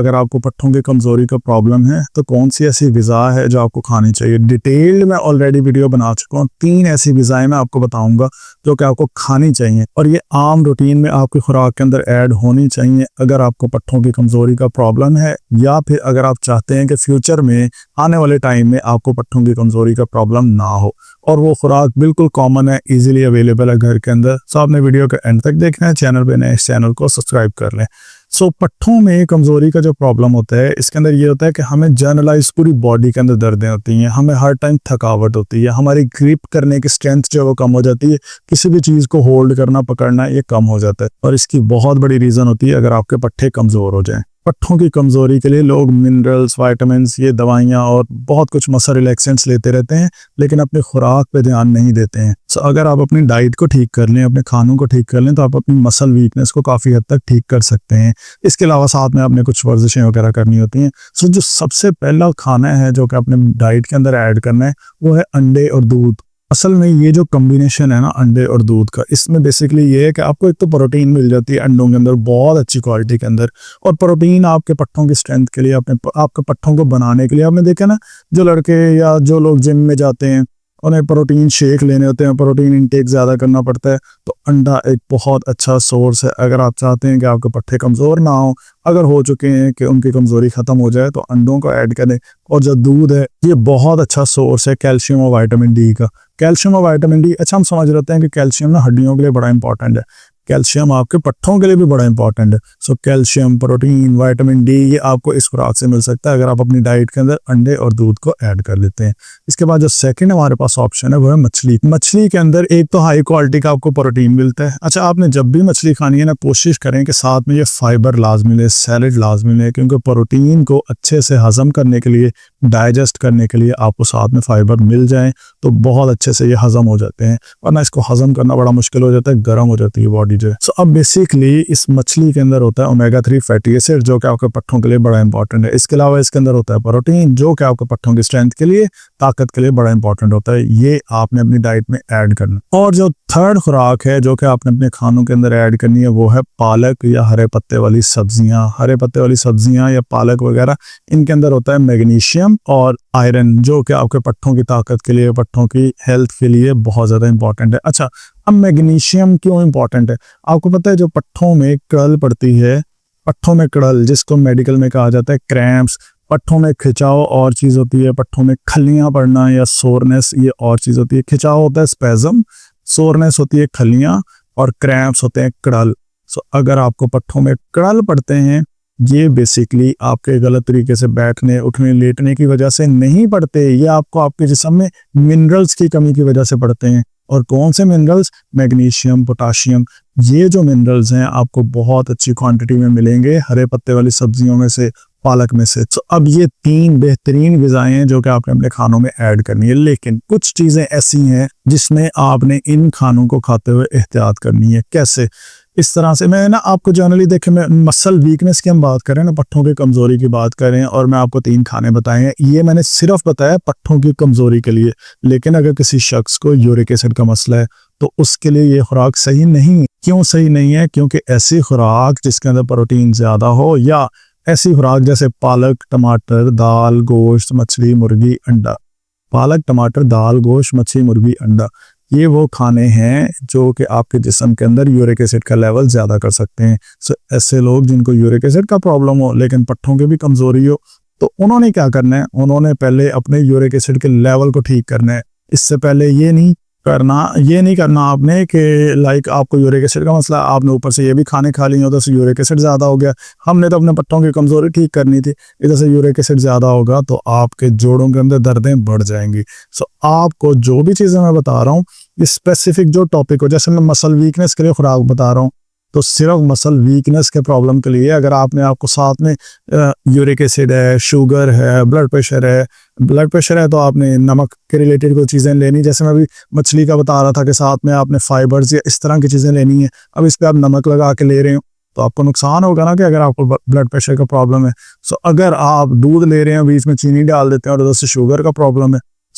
अगर आपको पट्ठों की कमज़ोरी का प्रॉब्लम है तो कौन सी ऐसी ग़िज़ा है जो आपको खानी चाहिए। डिटेल्ड मैं ऑलरेडी वीडियो बना चुका हूँ, 3 ऐसी ग़िज़ाएं मैं आपको बताऊंगा जो कि आपको खानी चाहिए और ये आम रूटीन में आपकी खुराक के अंदर ऐड होनी चाहिए अगर आपको पट्ठों की कमज़ोरी का प्रॉब्लम है, या फिर अगर आप चाहते हैं कि फ्यूचर में आने वाले टाइम में आपको पट्ठों की कमज़ोरी का प्रॉब्लम ना हो। और वो खुराक बिल्कुल कॉमन है, इजीली अवेलेबल है घर के अंदर। सो आपने वीडियो के एंड तक देखना है, चैनल पे नए, इस चैनल को सब्सक्राइब कर लें। सो पट्ठों में कमज़ोरी का जो प्रॉब्लम होता है, इसके अंदर ये होता है कि हमें जनरलाइज पूरी बॉडी के अंदर दर्दें होती हैं, हमें हर टाइम थकावट होती है, हमारी ग्रिप करने की स्ट्रेंथ जो है वो कम हो जाती है, किसी भी चीज़ को होल्ड करना पकड़ना ये कम हो जाता है। और इसकी बहुत बड़ी रीज़न होती है अगर आपके पट्ठे कमज़ोर हो जाएं। पट्ठों की कमज़ोरी के लिए लोग मिनरल्स, वाइटामिन्स, ये दवाइयाँ और बहुत कुछ मसल रिलैक्सेंट्स लेते रहते हैं, लेकिन अपनी खुराक पे ध्यान नहीं देते हैं। सो अगर आप अपनी डाइट को ठीक कर लें, अपने खानों को ठीक कर लें, तो आप अपनी मसल वीकनेस को काफ़ी हद तक ठीक कर सकते हैं। इसके अलावा साथ में आपने कुछ वर्जिशें वगैरह करनी होती हैं। सो जो सबसे पहला खाना है जो कि अपने डाइट के अंदर ऐड करना है वो है अंडे और दूध। असल में ये जो कॉम्बिनेशन है ना अंडे और दूध का, इसमें बेसिकली ये है कि आपको एक तो प्रोटीन मिल जाती है अंडों के अंदर बहुत अच्छी क्वालिटी के अंदर, और प्रोटीन आपके पट्ठों की स्ट्रेंथ के लिए, आपके पट्ठों को बनाने के लिए, आपने देखा ना जो लड़के या जो लोग जिम में जाते हैं उन्हें प्रोटीन शेक लेने होते हैं, प्रोटीन इंटेक ज़्यादा करना पड़ता है, तो अंडा एक बहुत अच्छा सोर्स है। अगर आप चाहते हैं कि आपके पट्ठे कमज़ोर ना हो, अगर हो चुके हैं कि उनकी कमज़ोरी ख़त्म हो जाए, तो अंडों को ऐड करें। और जो दूध है ये बहुत अच्छा सोर्स है कैल्शियम और विटामिन डी का। कैल्शियम और विटामिन डी, अच्छा हम समझ लेते हैं कि कैल्शियम ना हड्डियों के लिए बड़ा इंपॉर्टेंट है, कैल्शियम आपके पट्ठों के लिए भी बड़ा इंपॉर्टेंट है। So calcium, protein, vitamin D ये आपको इस खुराक से मिल सकता है अगर आप अपनी डाइट के अंदर अंडे और दूध को ऐड कर लेते हैं। इसके बाद जो सेकंड हमारे पास ऑप्शन है वो है मछली। मछली के अंदर एक तो हाई क्वालिटी का आपको प्रोटीन मिलता है। अच्छा, आपने जब भी मछली खानी है ना, कोशिश करें कि साथ में ये फाइबर लाजमी ले, सैलेड लाजमी ले, क्योंकि प्रोटीन को अच्छे से हजम करने के लिए, डाइजेस्ट करने के लिए आपको साथ में फाइबर मिल जाए तो बहुत अच्छे से ये हजम हो जाते हैं, वरना इसको हजम करना बड़ा मुश्किल हो जाता है, गर्म हो जाती है बॉडी जो है। सो अब बेसिकली इस मछली के अंदर होता है ओमेगा 3 फैटी एसिड जो कि आपके पट्ठों के लिए बड़ा इंपॉर्टेंट है। इसके अलावा इसके अंदर होता है प्रोटीन जो कि आपके पट्ठों की स्ट्रेंथ के लिए, ताकत के लिए बड़ा इंपॉर्टेंट होता है। ये आपने अपनी डाइट में ऐड करना। और जो थर्ड खुराक है जो कि आपने अपने खानों के अंदर ऐड करनी है वो है पालक या हरे पत्ते वाली सब्जियां। हरे पत्ते वाली सब्जियां या पालक वगैरह, इनके अंदर होता है मैग्नीशियम और आयरन जो कि आपके पट्ठों की ताकत के लिए, पट्ठों की हेल्थ के लिए बहुत ज़्यादा इंपॉर्टेंट है। अच्छा, अब मैग्नीशियम क्यों इंपॉर्टेंट है? आपको पता है जो पट्ठों में कड़ल पड़ती है, पट्ठों में कड़ल जिसको मेडिकल में कहा जाता है क्रैम्प्स, पट्ठों में खिंचाव और चीज़ होती है, पट्ठों में खलियां पड़ना या सोरनेस ये और चीज़ होती है। खिंचाव होता है स्पेज़म, सोरनेस होती है खलियां, और क्रैम्प्स होते हैं कड़ल। सो अगर आपको पट्ठों में कड़ल पड़ते हैं, ये बेसिकली आपके गलत तरीके से बैठने, उठने, लेटने की वजह से नहीं पड़ते, ये आपको आपके जिस्म में मिनरल्स की कमी की वजह से पड़ते हैं। और कौन से मिनरल्स? Magnesium, potassium. ये जो मिनरल्स हैं आपको बहुत अच्छी क्वांटिटी में मिलेंगे हरे पत्ते वाली सब्जियों में से, पालक में से। तो अब ये 3 बेहतरीन ग़िज़ाएं हैं जो कि आपने अपने खानों में ऐड करनी है, लेकिन कुछ चीज़ें ऐसी हैं जिसमें आपने इन खानों को खाते हुए एहतियात करनी है। कैसे? इस तरह से मैं ना आपको जनरली देखें, मैं मसल वीकनेस की हम बात करें ना, पट्ठों की कमज़ोरी की बात करें, और मैं आपको 3 खाने बताए हैं। ये मैंने सिर्फ बताया पट्ठों की कमज़ोरी के लिए, लेकिन अगर किसी शख्स को यूरिक एसिड का मसला है तो उसके लिए ये खुराक सही नहीं है। क्यों सही नहीं है? क्योंकि ऐसी खुराक जिसके अंदर प्रोटीन ज़्यादा हो, या ऐसी खुराक जैसे पालक, टमाटर, दाल, गोश्त, मछली, मुर्गी, अंडा। पालक, टमाटर, दाल, गोश्त, मछली, मुर्गी, अंडा, ये वो खाने हैं जो कि आपके जिस्म के अंदर यूरिक एसिड का लेवल ज़्यादा कर सकते हैं। सो ऐसे लोग जिनको यूरिक एसिड का प्रॉब्लम हो लेकिन पट्ठों की भी कमज़ोरी हो, तो उन्होंने क्या करना है? उन्होंने पहले अपने यूरिक एसिड के लेवल को ठीक करना है। इससे पहले ये नहीं करना आपने कि लाइक आपको यूरिक एसिड का मसला, आपने ऊपर से ये भी खाने खा लिए, उधर से यूरिक एसिड ज़्यादा हो गया। हमने तो अपने पट्ठों की कमज़ोरी ठीक करनी थी, इधर से यूरिक एसिड ज़्यादा होगा तो आपके जोड़ों के अंदर दर्दें बढ़ जाएंगी। सो आपको जो भी चीज़ें मैं बता रहा हूँ, ये स्पेसिफिक जो टॉपिक हो, जैसे मैं मसल वीकनेस के लिए खुराक बता रहा हूँ, तो सिर्फ मसल वीकनेस के प्रॉब्लम के लिए, अगर आपने आपको साथ में यूरिक एसिड है, शुगर है, ब्लड प्रेशर है तो आपने नमक के रिलेटेड कोई चीज़ें लेनी, जैसे मैं अभी मछली का बता रहा था कि साथ में आपने फाइबर्स या इस तरह की चीज़ें लेनी है। अब इस पर आप नमक लगा के ले रहे हो तो आपको नुकसान होगा ना, कि अगर आपको ब्लड प्रेशर का प्रॉब्लम है। सो अगर आप दूध ले रहे हैं, बीच में चीनी डाल देते हैं और उधर से शुगर का प्रॉब्लम है,